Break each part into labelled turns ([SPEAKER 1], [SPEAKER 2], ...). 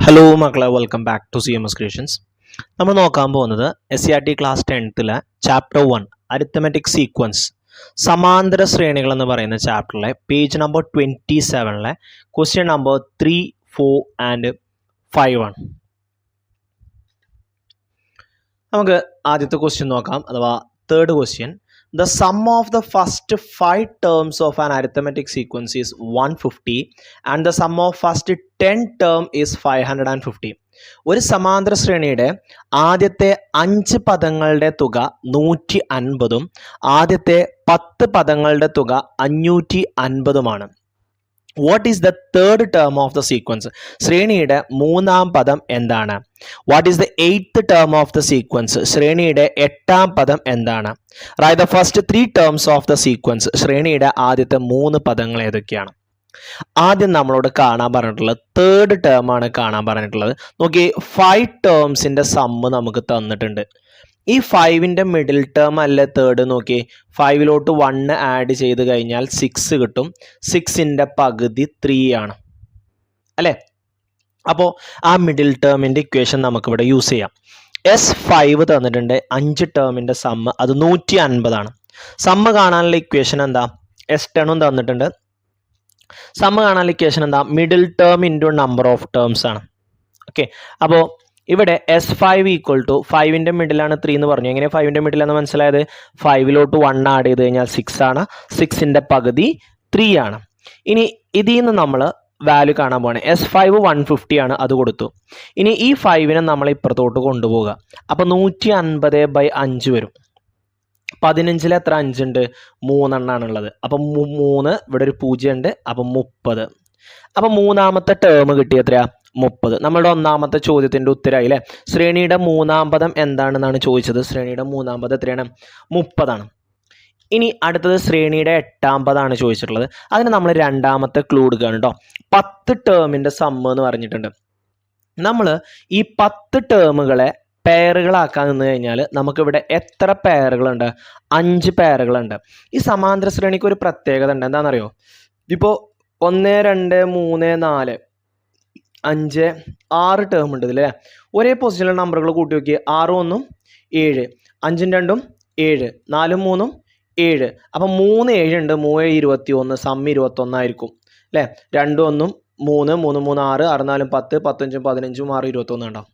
[SPEAKER 1] Hello മക്കളെ, welcome back to CMS creations. നമ്മൾ നോക്കാൻ പോകുന്നത് SCRT class 10th chapter 1 arithmetic sequence സമാന്തര ശ്രേണികൾ എന്ന് പറയുന്ന ചാപ്റ്ററിലെ page number 27 question number 3, 4 and 5 ആണ്. നമുക്ക് ആദ്യത്തെ ക്വസ്റ്റ്യൻ നോക്കാം, അഥവാ third question. The sum of the first 5 terms of an arithmetic sequence is 150 and the sum of first 10 term is 550. ഒരു സമാന്തര ശ്രേണിയുടെ ആദ്യത്തെ 5 പദങ്ങളുടെ തുക 150ഉം ആദ്യത്തെ 10 പദങ്ങളുടെ തുക 550ഉമാണ്. What is the third term of the sequence? ശ്രേണിയുടെ മൂന്നാം പദം എന്താണ്? What is the eighth term of the sequence? ശ്രേണിയുടെ എട്ടാം പദം എന്താണ്? Write the first 3 terms of the sequence. ശ്രേണിയുടെ ആദ്യത്തെ 3 പദങ്ങൾ ഏതൊക്കെയാണ്? ആദ്യം നമ്മളോട് കാണാൻ പറഞ്ഞിട്ടുള്ളത് തേർഡ് ടേം ആണ് കാണാൻ പറഞ്ഞിട്ടുള്ളത്. നോക്കി, 5 ടേംസിന്റെ സമ്മ് നമുക്ക് തന്നിട്ടുണ്ട്. ഈ 5ന്റെ മിഡിൽ ടേം അല്ലേ തേർഡ്? നോക്കി, 5ലോട്ട് 1 ആഡ് ചെയ്ത് കഴിഞ്ഞാൽ 6 കിട്ടും. 6ന്റെ പകുതി 3 ആണ് അല്ലേ? അപ്പോൾ ആ മിഡിൽ ടേമിൻ്റെ ഇക്വേഷൻ നമുക്കിവിടെ യൂസ് ചെയ്യാം. S5 തന്നിട്ടുണ്ട്, 5 ടേമിൻ്റെ സമ്മ്, അത് 150 ആണ്. സമ്മ് കാണാനുള്ള ഇക്വേഷൻ എന്താ? S10ഉം തന്നിട്ടുണ്ട്. സമ്മ് കാണാനുള്ള ഇക്വേഷൻ എന്താ? Middle term into number of terms ആണ്. ഓക്കെ, അപ്പോൾ ഇവിടെ S5 ഈക്വൽ ടു 5ന്റെ മിഡിലാണ് 3 എന്ന് പറഞ്ഞു. എങ്ങനെ 5ന്റെ മിഡിലാന്ന് മനസ്സിലായത്? 5ലോട്ട് 1 ആഡ് ചെയ്ത് കഴിഞ്ഞാൽ 6 ആണ്. 6ന്റെ പകുതി 3 ആണ്. ഇനി ഇതിൽ നിന്ന് നമ്മൾ വാല്യൂ കാണാൻ പോവാണ്. S5 150 ആണ്, അത് കൊടുത്തു. ഇനി ഈ 5നെ നമ്മൾ ഇപ്പുറത്തോട്ട് കൊണ്ടുപോവുക. അപ്പോൾ 150/5 വരും. 15ൽ എത്ര 5 ഉണ്ട്? 3 എണ്ണാണുള്ളത്. അപ്പം 3, ഇവിടെ ഒരു 0 ഉണ്ട്, അപ്പം 30. അപ്പം മൂന്നാമത്തെ ടേം കിട്ടി എത്രയാ? 30. നമ്മളുടെ ഒന്നാമത്തെ ചോദ്യത്തിൻ്റെ ഉത്തരമായി അല്ലേ? ശ്രേണിയുടെ മൂന്നാം പദം എന്താണെന്നാണ് ചോദിച്ചത്. ശ്രേണിയുടെ മൂന്നാം പദം എത്രയാണ്? 30 ആണ്. ഇനി അടുത്തത് ശ്രേണിയുടെ എട്ടാം പദമാണ് ചോദിച്ചിട്ടുള്ളത്. അതിന് നമ്മൾ രണ്ടാമത്തെ ക്ലൂ എടുക്കുകയാണ് കേട്ടോ. 10 ടേമിൻ്റെ സമ്മ് എന്ന് പറഞ്ഞിട്ടുണ്ട്. നമ്മൾ ഈ 10 ടേമുകളെ പെയറുകളാക്കാൻ നിന്ന് കഴിഞ്ഞാൽ നമുക്കിവിടെ എത്ര പെയറുകളുണ്ട്? 5 പെയറുകളുണ്ട്. ഈ സമാന്തര ശ്രേണിക്ക് ഒരു പ്രത്യേകത ഉണ്ട്. എന്താണെന്നറിയോ? ഇപ്പോൾ 1, 2, 3, 4, 5, 6 ടേം ഉണ്ട് ഇതിൽ. ഒരേ പൊസിഷനിലുള്ള നമ്പറുകൾ കൂട്ടി നോക്കി. 6 1 7, 5 2 7, 4 3 7. അപ്പം 3 7 ഉണ്ട്. 3 21, സമ്മ് 21 ആയിരിക്കും അല്ലേ? 2 1 3, 3 3 6, 6 4 10, 15 15, 6 21 ഉണ്ടാവും.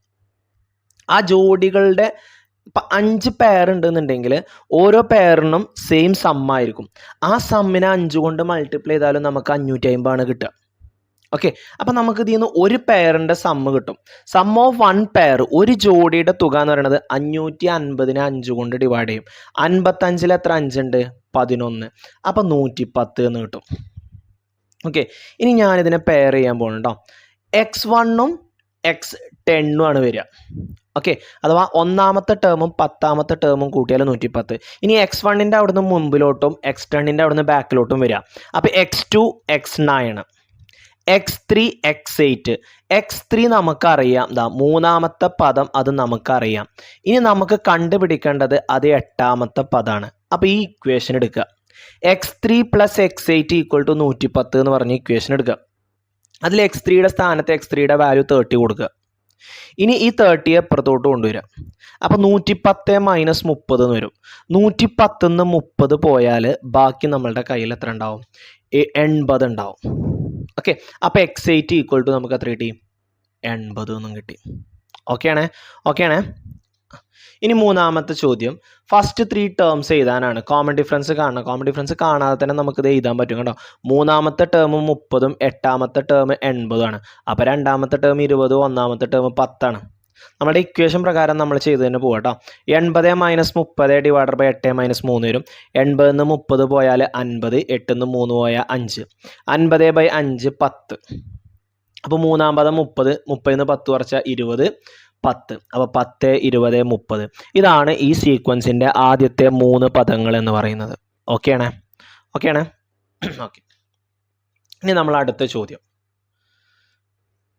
[SPEAKER 1] ആ ജോഡികളുടെ 5 പെയർ ഉണ്ടെന്നുണ്ടെങ്കിൽ ഓരോ പെയറിനും സെയിം സമ്മായിരിക്കും. ആ സമ്മിനെ 5 കൊണ്ട് മൾട്ടിപ്ലൈ ചെയ്താലും നമുക്ക് 550 ആണ് കിട്ടുക. ഓക്കെ, അപ്പം നമുക്ക് ഇതിൽ നിന്ന് ഒരു പെയറിൻ്റെ സമ്മ് കിട്ടും. സം ഓഫ് 1 പെയർ, ഒരു ജോഡിയുടെ തുക എന്ന് പറയുന്നത് 550നെ 5 കൊണ്ട് ഡിവൈഡ് ചെയ്യും. 55ൽ എത്ര 5 ഉണ്ട്? 11. അപ്പം 110 എന്ന് കിട്ടും. ഓക്കെ, ഇനി ഞാനിതിനെ പെയർ ചെയ്യാൻ പോകണം കേട്ടോ. X1ഉം X10ഉം ആണ് വരിക. ഓക്കെ, അഥവാ ഒന്നാമത്തെ ടേമും 10ാമത്തെ ടേമും കൂട്ടിയാൽ 110. ഇനി X1ൻ്റെ അവിടുന്ന് മുമ്പിലോട്ടും X10ൻ്റെ അവിടുന്ന് ബാക്കിലോട്ടും വരിക. അപ്പോൾ X2 X9, X3 X8. X3 നമുക്കറിയാം, മൂന്നാമത്തെ പദം അത് നമുക്കറിയാം. ഇനി നമുക്ക് കണ്ടുപിടിക്കേണ്ടത് അത് 8ാമത്തെ പദമാണ്. അപ്പോൾ ഈ ഇക്വേഷൻ എടുക്കുക. X3 + X8 = 110 എന്ന് പറഞ്ഞ ഇക്വേഷൻ എടുക്കുക. അതിൽ X3യുടെ സ്ഥാനത്ത് X3യുടെ വാല്യൂ 30 കൊടുക്കുക. ഇനി ഈ 30 എപ്പുറത്തോട്ട് കൊണ്ടുവരിക. അപ്പോൾ 110 - 30 എന്ന് വരും. 110ന്ന് 30 പോയാൽ ബാക്കി നമ്മളുടെ കയ്യിൽ എത്ര ഉണ്ടാവും? 80 ഉണ്ടാവും. ഓക്കെ, അപ്പോൾ X8 = നമുക്ക് എത്ര കിട്ടി? 80 എന്നും കിട്ടി. ഓക്കെയാണേ. ഇനി മൂന്നാമത്തെ ചോദ്യം, ഫസ്റ്റ് 3 ടേംസ് എഴുതാനാണ്. കോമൺ ഡിഫറൻസ് കാണണം. കോമൺ ഡിഫറൻസ് കാണാതെ തന്നെ നമുക്കിത് എഴുതാൻ പറ്റും കേട്ടോ. മൂന്നാമത്തെ ടേം 30ഉം 8ാമത്തെ ടേം 80 ആണ്. അപ്പോൾ രണ്ടാമത്തെ ടേം 20, ഒന്നാമത്തെ ടേം 10 ആണ്. നമ്മുടെ ഇക്വേഷൻ പ്രകാരം നമ്മൾ ചെയ്ത് തന്നെ പോകാം കേട്ടോ. 80 - 30 ÷ 8 - 3 വരും. 80ന്ന് 30 പോയാൽ 50, 8ന്ന് 3 പോയാൽ 5. 50/5 10. അപ്പോൾ മൂന്നാം പദം 30, 30ന്ന് 10 കുറച്ചാൽ 20, 10. അപ്പോൾ 10, 20, 30. ഇതാണ് ഈ സീക്വൻസിൻ്റെ ആദ്യത്തെ 3 പദങ്ങൾ എന്ന് പറയുന്നത്. ഓക്കെയാണേ. ഓക്കെ, ഇനി നമ്മൾ അടുത്ത ചോദ്യം,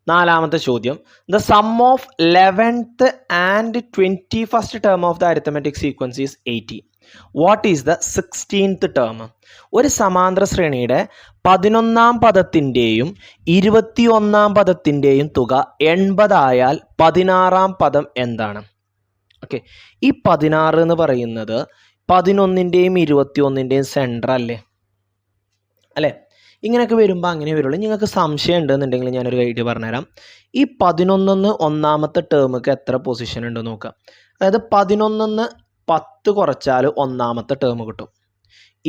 [SPEAKER 1] നാലാമത്തെ ചോദ്യം. The sum of 11th and 21st term of the arithmetic sequence is 80. What is the 16th term? ഒരു സമാന്തര ശ്രേണിയുടെ 11ാം പദത്തിൻ്റെയും 21ാം പദത്തിൻ്റെയും തുക 80 ആയാൽ 16ാം പദം എന്താണ്? ഓക്കെ, ഈ 16 എന്ന് പറയുന്നത് 11ൻ്റെയും 21ൻ്റെയും സെൻറ്റർ അല്ലേ? ഇങ്ങനെയൊക്കെ വരുമ്പോൾ അങ്ങനെ വരുള്ളൂ. നിങ്ങൾക്ക് സംശയം ഉണ്ടെന്നുണ്ടെങ്കിൽ ഞാനൊരു ഐഡിയ പറഞ്ഞുതരാം. ഈ 11 ഒന്നാമത്തെ ടേമുക്ക് എത്ര പൊസിഷൻ ഉണ്ട് നോക്കുക. അതായത് 11 10 കുറച്ചാൽ ഒന്നാമത്തെ ടേം കിട്ടും.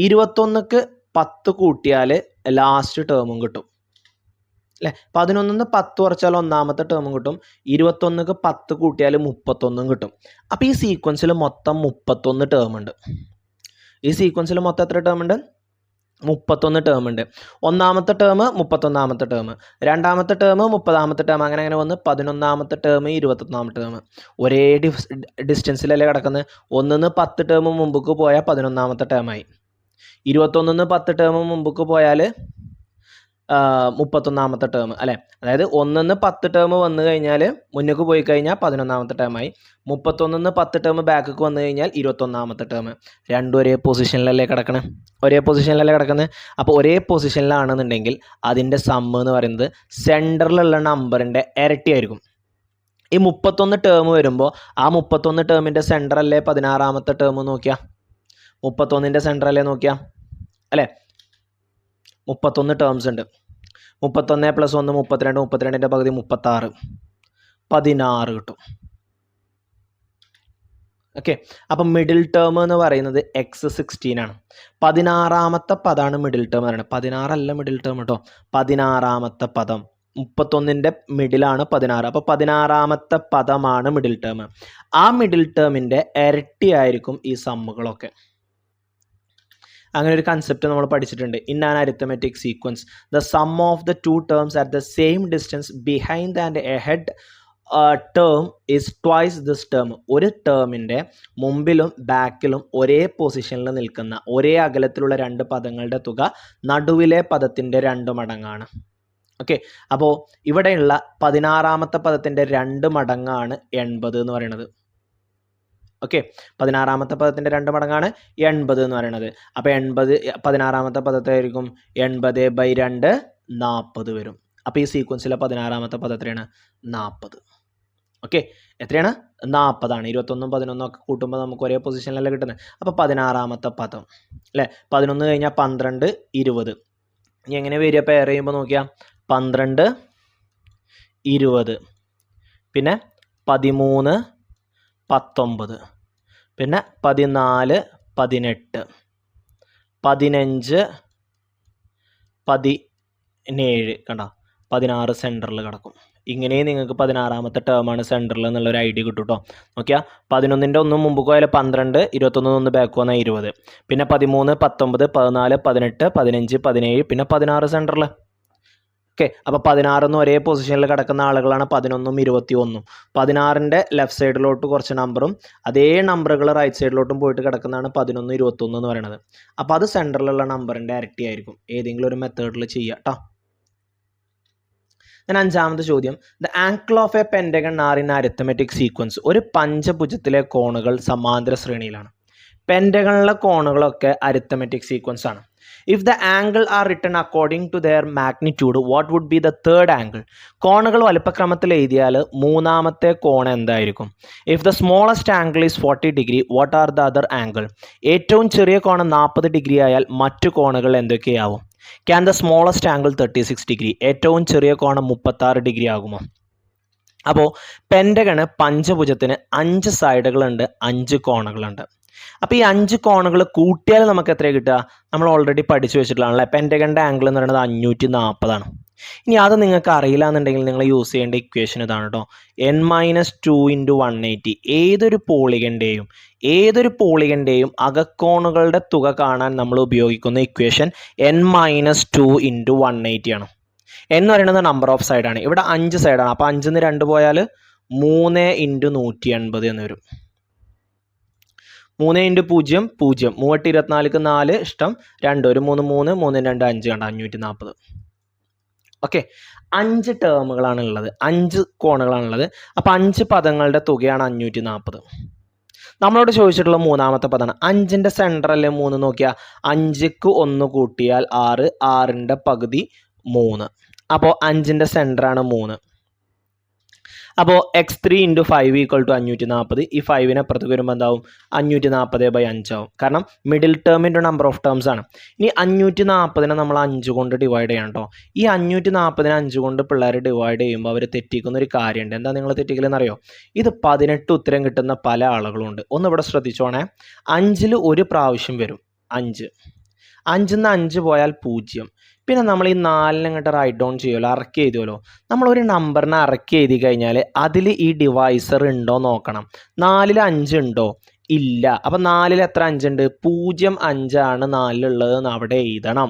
[SPEAKER 1] 21ക്ക് 10 കൂട്ടിയാൽ ലാസ്റ്റ് ടേമും കിട്ടും അല്ലേ? 11 10 കുറച്ചാൽ ഒന്നാമത്തെ ടേമും കിട്ടും. 21ക്ക് 10 കൂട്ടിയാൽ 31 കിട്ടും. അപ്പോൾ ഈ സീക്വൻസിൽ മൊത്തം 31 ടേം ഉണ്ട്. ഈ സീക്വൻസിൽ മൊത്തം എത്ര ടേം ഉണ്ട്? 31 ടേം ഉണ്ട്. ഒന്നാമത്തെ ടേം 31ാമത്തെ ടേം, രണ്ടാമത്തെ ടേം 30ാമത്തെ ടേം, അങ്ങനെ അങ്ങനെ വന്ന് 11ാമത്തെ ടേം 21ാമത്തെ ടേം ഒരേ ഡിസ്റ്റൻസിലല്ലേ കിടക്കുന്നത്. 1 10 ടേം മുമ്പ് പോയാൽ 11ാമത്തെ ടേമായി. 21 10 ടേം മുമ്പ് പോയാൽ 31ാമത്തെ ടേം അല്ലേ? അതായത് 1 10 ടേം വന്നു കഴിഞ്ഞാൽ മുന്നേക്ക് പോയി കഴിഞ്ഞാൽ 11ാമത്തെ ടേമായി. 31 10 ടേം ബാക്കിക്ക് വന്നു കഴിഞ്ഞാൽ 21ാമത്തെ ടേം. രണ്ടും ഒരേ പൊസിഷനിലല്ലേ കിടക്കുന്നത്? അപ്പോൾ ഒരേ പൊസിഷനിലാണെന്നുണ്ടെങ്കിൽ അതിൻ്റെ സമ്മ് എന്ന് പറയുന്നത് സെൻറ്ററിലുള്ള നമ്പറിൻ്റെ ഇരട്ടി ആയിരിക്കും. ഈ 31 ടേം വരുമ്പോൾ ആ 31 ടേമിൻ്റെ സെൻറ്റർ അല്ലേ 16ാമത്തെ ടേം? നോക്കിയാൽ 31ൻ്റെ സെൻറ്റർ അല്ലേ നോക്കിയാൽ അല്ലേ? 31 ടേംസ് ഉണ്ട്. 31 + 1 32, 32ൻ്റെ പകുതി 36, 16 കിട്ടും. ഓക്കെ, അപ്പം മിഡിൽ ടേം എന്ന് പറയുന്നത് x16 ആണ്. 16ാമത്തെ പദമാണ് മിഡിൽ ടേം എന്ന് പറയുന്നത്. 16 അല്ല മിഡിൽ ടേം കേട്ടോ, 16ാമത്തെ പദം. 31ൻ്റെ മിഡിലാണ് 16. അപ്പോൾ 16ാമത്തെ പദമാണ് മിഡിൽ ടേം. ആ മിഡിൽ ടേമിൻ്റെ ഇരട്ടി ആയിരിക്കും ഈ സമ്മുകളൊക്കെ. അങ്ങനെ ഒരു കൺസെപ്റ്റ് നമ്മൾ പഠിച്ചിട്ടുണ്ട്. In an arithmetic sequence the sum of the two terms at the same distance behind and ahead term is twice this term. ഒരു ടേമിൻ്റെ മുമ്പിലും ബാക്കിലും ഒരേ പൊസിഷനിൽ നിൽക്കുന്ന ഒരേ അകലത്തിലുള്ള രണ്ട് പദങ്ങളുടെ തുക നടുവിലെ പദത്തിൻ്റെ 2 മടങ്ങാണ്. ഓക്കെ, അപ്പോൾ ഇവിടെയുള്ള 16ാമത്തെ പദത്തിൻ്റെ 2 മടങ്ങാണ് 80 എന്ന് പറയുന്നത്. ഓക്കെ, 16ാമത്തെ പദത്തിൻ്റെ 2 മടങ്ങാണ് 80 എന്ന് പറയുന്നത്. അപ്പോൾ 80 16ാമത്തെ പദത്തായിരിക്കും 80/2 40 വരും. അപ്പോൾ ഈ സീക്വൻസിലെ 16ാമത്തെ പദം എത്രയാണ്? 40. ഓക്കെ, എത്രയാണ്? 40 ആണ്. 21 11 ഒക്കെ കൂട്ടുമ്പോൾ നമുക്ക് ഒരേ പൊസിഷനിലല്ല കിട്ടുന്നത്. അപ്പോൾ 16ാമത്തെ പദം അല്ലേ? 11 കഴിഞ്ഞാൽ 12 20. ഇനി എങ്ങനെ വരിക? പെയർ ചെയ്യുമ്പോൾ നോക്കിയാൽ 12 20, പിന്നെ 13 19, പിന്നെ 14 18, 15 17. കണ്ടോ, 16 സെൻറ്ററിൽ കിടക്കും. ഇങ്ങനെ നിങ്ങൾക്ക് 16ാമത്തെ ടേമാണ് സെൻറ്ററിൽ എന്നുള്ളൊരു ഐഡിയ കിട്ടും കേട്ടോ. നോക്കിയാൽ 11ൻ്റെ 1 മുമ്പ് പോയാൽ 12, 21 1 ബാക്ക് വന്നാൽ 20, പിന്നെ 13 19 14 18 15 17, പിന്നെ 16 സെൻറ്ററിൽ. ഓക്കെ, അപ്പോൾ 16 ഒരേ പൊസിഷനിൽ കിടക്കുന്ന ആളുകളാണ് 11ഉം 21ഉം. 16ൻ്റെ ലെഫ്റ്റ് സൈഡിലോട്ട് കുറച്ച് നമ്പറും അതേ നമ്പറുകൾ റൈറ്റ് സൈഡിലോട്ടും പോയിട്ട് കിടക്കുന്നതാണ് 11 21 എന്ന് പറയുന്നത്. അപ്പോൾ അത് സെൻറ്ററിലുള്ള നമ്പറിൻ്റെ ഇരട്ടി ആയിരിക്കും. ഏതെങ്കിലും ഒരു മെത്തേഡിൽ ചെയ്യുക കേട്ടോ. ഞാൻ 5ാമത്തെ ചോദ്യം, the angle of a pentagon are in arithmetic sequence. ഒരു പഞ്ചഭുജത്തിലെ കോണുകൾ സമാന്തര ശ്രേണിയിലാണ്. പെൻറ്റഗണിലെ കോണുകളൊക്കെ അരിത്തമെറ്റിക് സീക്വൻസ് ആണ്. If the angle are written according to their magnitude what would be the third angle. കോണുകൾ വലുപ്പക്രമത്തിൽ എഴുതിയാൽ 3ാമത്തെ കോൺ എന്തായിരിക്കും? If the smallest angle is 40 degree what are the other angle. ഏറ്റവും ചെറിയ കോൺ 40 ഡിഗ്രി ആയാൽ മറ്റു കോണുകൾ എന്തൊക്കെയാവും? Can the smallest angle 36 degree. ഏറ്റവും ചെറിയ കോണം 36 ഡിഗ്രി ആകുമോ? അപ്പോൾ പെൻറ്റഗണ് പഞ്ചഭുജത്തിന് 5 സൈഡുകളുണ്ട്, 5 കോണുകളുണ്ട്. അപ്പോൾ ഈ 5 കോണുകൾ കൂട്ടിയാൽ നമുക്ക് എത്ര കിട്ടുക? നമ്മൾ ഓൾറെഡി പഠിച്ചു വെച്ചിട്ടുള്ളതാണല്ലേ. പെൻറ്റഗണിൻ്റെ ആംഗിൾ എന്ന് പറയുന്നത് 540 ആണ്. ഇനി അത് നിങ്ങൾക്ക് അറിയില്ല എന്നുണ്ടെങ്കിൽ നിങ്ങൾ യൂസ് ചെയ്യേണ്ട ഇക്വേഷൻ ഇതാണ് കേട്ടോ, n-2 × 180. ഏതൊരു പോളിഗൻ്റെയും അകക്കോണുകളുടെ തുക കാണാൻ നമ്മൾ ഉപയോഗിക്കുന്ന ഇക്വേഷൻ n-2 × 180 ആണ്. എന്ന് പറയുന്നത് നമ്പർ ഓഫ് സൈഡാണ്. ഇവിടെ 5 സൈഡാണ്. അപ്പോൾ 5ന്ന് 2 പോയാൽ 3 × 180 എന്ന് വരും. 3 × 0 0. 3 × 24 4 ഇഷ്ടം 2 1 3 3 3 2 5 കണ്ട 540. ഓക്കെ, 5 ടേമുകളാണ് ഉള്ളത്, 5 കോണുകളാണുള്ളത്. അപ്പോൾ 5 പദങ്ങളുടെ തുകയാണ് 540. നമ്മളോട് ചോദിച്ചിട്ടുള്ള മൂന്നാമത്തെ പദമാണ് 5ൻ്റെ സെൻറ്റർ അല്ലേ 3 നോക്കിയാൽ 5ക്ക് 1 കൂട്ടിയാൽ 6, 6ൻ്റെ പകുതി 3. അപ്പോൾ 5ൻ്റെ സെൻറ്ററാണ് 3. അപ്പോൾ x3 × 5 = 540. ഈ 5നെ അപ്പുറത്തേക്ക് വരുമ്പോൾ എന്താവും 540/5 ആവും. കാരണം മിഡിൽ ടേമിൻ്റെ നമ്പർ ഓഫ് ടേംസ് ആണ്. ഇനി 540നെ നമ്മൾ 5 കൊണ്ട് ഡിവൈഡ് ചെയ്യണം കേട്ടോ. ഈ 540നെ 5 കൊണ്ട് പിള്ളേർ ഡിവൈഡ് ചെയ്യുമ്പോൾ അവർ തെറ്റിക്കുന്ന ഒരു കാര്യമുണ്ട്. എന്താ നിങ്ങൾ തെറ്റിക്കലെന്ന് അറിയോ? ഇത് 18 ഉത്തരം കിട്ടുന്ന പല ആളുകളുണ്ട്. ഒന്ന് ഇവിടെ ശ്രദ്ധിച്ചോണേ. 5ൽ ഒരു പ്രാവശ്യം വരും 5. 5ന്ന് 5 പോയാൽ 0. പിന്നെ നമ്മൾ ഈ 4നെ ഇങ്ങോട്ട് റൈറ്റ് ഡൗൺ ചെയ്യുമല്ലോ, അറക്കി എഴുതുമല്ലോ. നമ്മളൊരു നമ്പറിനെ അറക്കി എഴുതി കഴിഞ്ഞാൽ അതിൽ ഈ ഡിവൈസർ ഉണ്ടോ നോക്കണം. 4ൽ 5 ഉണ്ടോ? ഇല്ല. അപ്പം 4ൽ എത്ര 5 ഉണ്ട്? 0, 5 ആണ് 4ലുള്ളതെന്ന് അവിടെ എഴുതണം.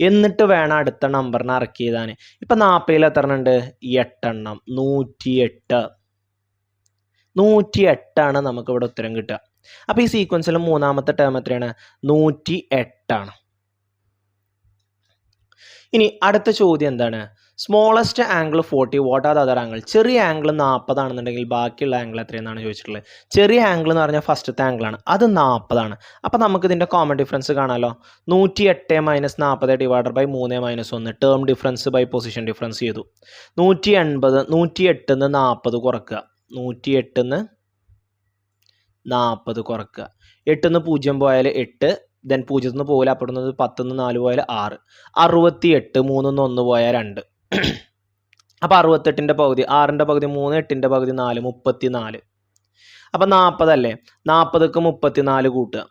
[SPEAKER 1] എന്നിട്ട് വേണം അടുത്ത നമ്പറിനെ അറക്കി എഴുതാൻ. ഇപ്പം 40ൽ എത്ര ഉണ്ട്? 8 എണ്ണം. 108. 108 ആണ് നമുക്കിവിടെ ഉത്തരം കിട്ടുക. അപ്പോൾ ഈ സീക്വൻസിൽ മൂന്നാമത്തെ ടേം എത്രയാണ്? 108 ആണ്. ഇനി അടുത്ത ചോദ്യം എന്താണ്? Smallest angle 40, what are the other angle? ചെറിയ ആംഗിൾ 40 ആണെന്നുണ്ടെങ്കിൽ ബാക്കിയുള്ള ആംഗിൾ എത്രയെന്നാണ് ചോദിച്ചിട്ടുള്ളത്. ചെറിയ ആംഗിൾ എന്ന് പറഞ്ഞാൽ ഫസ്റ്റത്തെ ആംഗിളാണ്, അത് 40 ആണ്. അപ്പോൾ നമുക്ക് ഇതിൻ്റെ കോമൺ ഡിഫറൻസ് കാണാമല്ലോ. 108 - 40 / 3 - 1 term difference by position difference ചെയ്തു. 108ന്ന് 40 കുറക്കുക. 108ന്ന് 40 കുറക്കുക. 8ന്ന് 0 പോയാൽ 8, ദെൻ 0ന്ന് പോകില്ല, അപ്പെടുന്നത് 10ന്ന് 4 പോയാൽ 6. 68, 3ന്ന് 1 പോയാൽ 2. അപ്പോൾ 68ൻ്റെ പകുതി 6ൻ്റെ പകുതി 3, 8ൻ്റെ പകുതി 4, 34. അപ്പം 40 അല്ലേ? 40ക്ക് 34 കൂട്ടുക.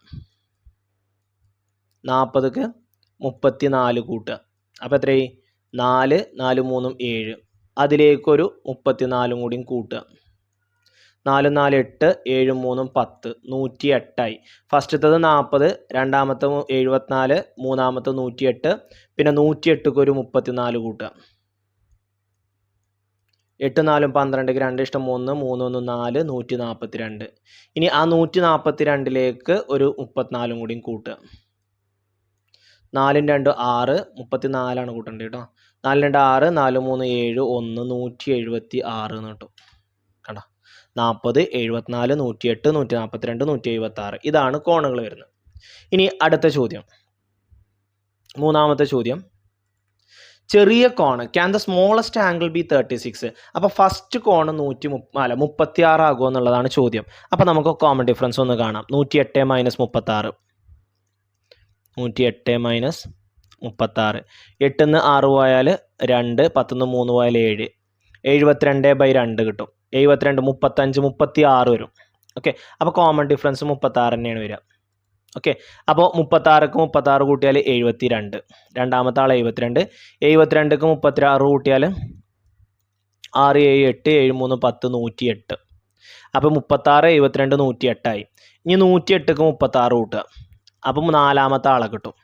[SPEAKER 1] 40ക്ക് 34 കൂട്ടുക. അപ്പോൾ എത്രയായി? 4, 4, 3, 7. അതിലേക്കൊരു 34 കൂടിയും കൂട്ടുക. 4, 4, 8, 7, 3, 10. 108 ആയി. ഫസ്റ്റത്തത് 40, രണ്ടാമത്തെ 74, മൂന്നാമത്തെ 108. പിന്നെ 108ക്ക് ഒരു 34 കൂട്ടുക. 8, 4, 12, 2 ഇഷ്ടം 3, 3, 1, 4, 142. ഇനി ആ 142ലേക്ക് ഒരു 34 കൂടിയും കൂട്ടുക. 4, 2, 6, 34 ആണ് കൂട്ടേണ്ടത് കേട്ടോ. 4, 2, 6, 4, 3, 7, 1, 176 എന്ന് കിട്ടും. കണ്ടോ? 40, 74, 108, 142, 176. ഇതാണ് കോണുകൾ വരുന്നത്. ഇനി അടുത്ത ചോദ്യം, മൂന്നാമത്തെ ചോദ്യം. ചെറിയ cone, can the smallest angle B 36? അപ്പോൾ ഫസ്റ്റ് കോണ് 36 ആകുമോ എന്നുള്ളതാണ് ചോദ്യം. അപ്പോൾ നമുക്ക് കോമൺ ഡിഫറൻസ് ഒന്ന് കാണാം. 108 - 36. 108 - 36. 8ന്ന് 6 പോയാൽ 2, 10ന്ന് 3 പോയാൽ 7. 72/2 കിട്ടും. 72, 35, 36 വരും. ഓക്കെ, അപ്പോൾ കോമൺ ഡിഫറൻസ് 36 തന്നെയാണ് വരിക. ഓക്കെ, അപ്പോൾ 36ക്ക് 36 കൂട്ടിയാൽ 72. രണ്ടാമത്തെ ആൾ 72. 72ക്ക് 36 കൂട്ടിയാൽ 6, 7, 8, 7, 3, 10, 108. അപ്പോൾ 36, 72, 108 ആയി. ഇനി 108ക്ക് 36 കൂട്ടുക. അപ്പം നാലാമത്തെ ആളെ കിട്ടും.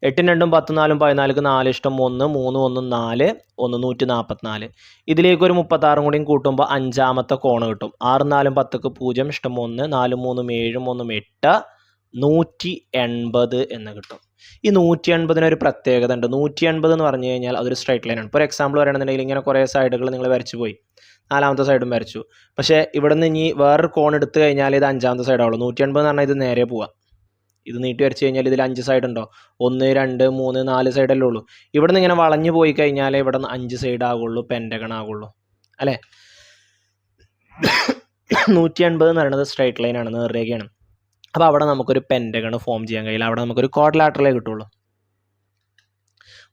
[SPEAKER 1] 8, 2, 10, 4, 14ക്ക് 4 ഇഷ്ടം 1, 3, 1, 4, 1, 144. ഇതിലേക്കൊരു 36 കൂടിയും കൂട്ടുമ്പോൾ അഞ്ചാമത്തെ കോണ് കിട്ടും. 6, 4, 10ക്ക് 0 ഇഷ്ടം 1, 4, 3, 7, 1, 8, 180 എന്ന് കിട്ടും. ഈ 180 ഒരു പ്രത്യേകത ഉണ്ട്. 180 എന്ന് പറഞ്ഞു കഴിഞ്ഞാൽ അതൊരു സ്ട്രൈറ്റ് ലൈനാണ്. ഇപ്പോൾ ഒരു എക്സാമ്പിൾ പറയുകയാണെന്നുണ്ടെങ്കിൽ ഇങ്ങനെ കുറേ സൈഡുകൾ നിങ്ങൾ വരച്ചു പോയി, നാലാമത്തെ സൈഡും വരച്ചു. പക്ഷേ ഇവിടെ നിന്ന് ഇനി വേറൊരു കോൺ എടുത്തു കഴിഞ്ഞാൽ ഇത് അഞ്ചാമത്തെ സൈഡാവുള്ളൂ. 180 എന്ന് പറഞ്ഞാൽ ഇത് നേരെ പോവാം. ഇത് നീട്ടി വരച്ച് കഴിഞ്ഞാൽ ഇതിൽ 5 സൈഡ് ഉണ്ടോ? 1, 2, 3, 4 സൈഡല്ലേ ഉള്ളൂ. ഇവിടെ നിന്ന് ഇങ്ങനെ വളഞ്ഞു പോയി കഴിഞ്ഞാൽ ഇവിടെ നിന്ന് 5 സൈഡ് ആകുള്ളൂ, പെൻറ്റഗൺ ആകുള്ളൂ അല്ലേ. 180 എന്ന് പറയുന്നത് സ്ട്രൈറ്റ് ലൈനാണ്, നേർരേഖയാണ്. അപ്പോൾ അവിടെ നമുക്കൊരു പെൻറ്റഗൺ ഫോം ചെയ്യാൻ കഴിയില്ല. അവിടെ നമുക്കൊരു ക്വാഡ്രിലാറ്ററലേ കിട്ടുള്ളൂ,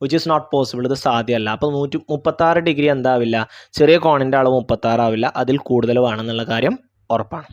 [SPEAKER 1] വിച്ച് ഈസ് നോട്ട് പോസിബിൾ. ഇത് സാധ്യമല്ല. അപ്പോൾ 136 ഡിഗ്രി എന്താവില്ല, ചെറിയ കോണിൻ്റെ അളവ് 36 ആവില്ല, അതിൽ കൂടുതൽ വേണമെന്നുള്ള കാര്യം ഉറപ്പാണ്.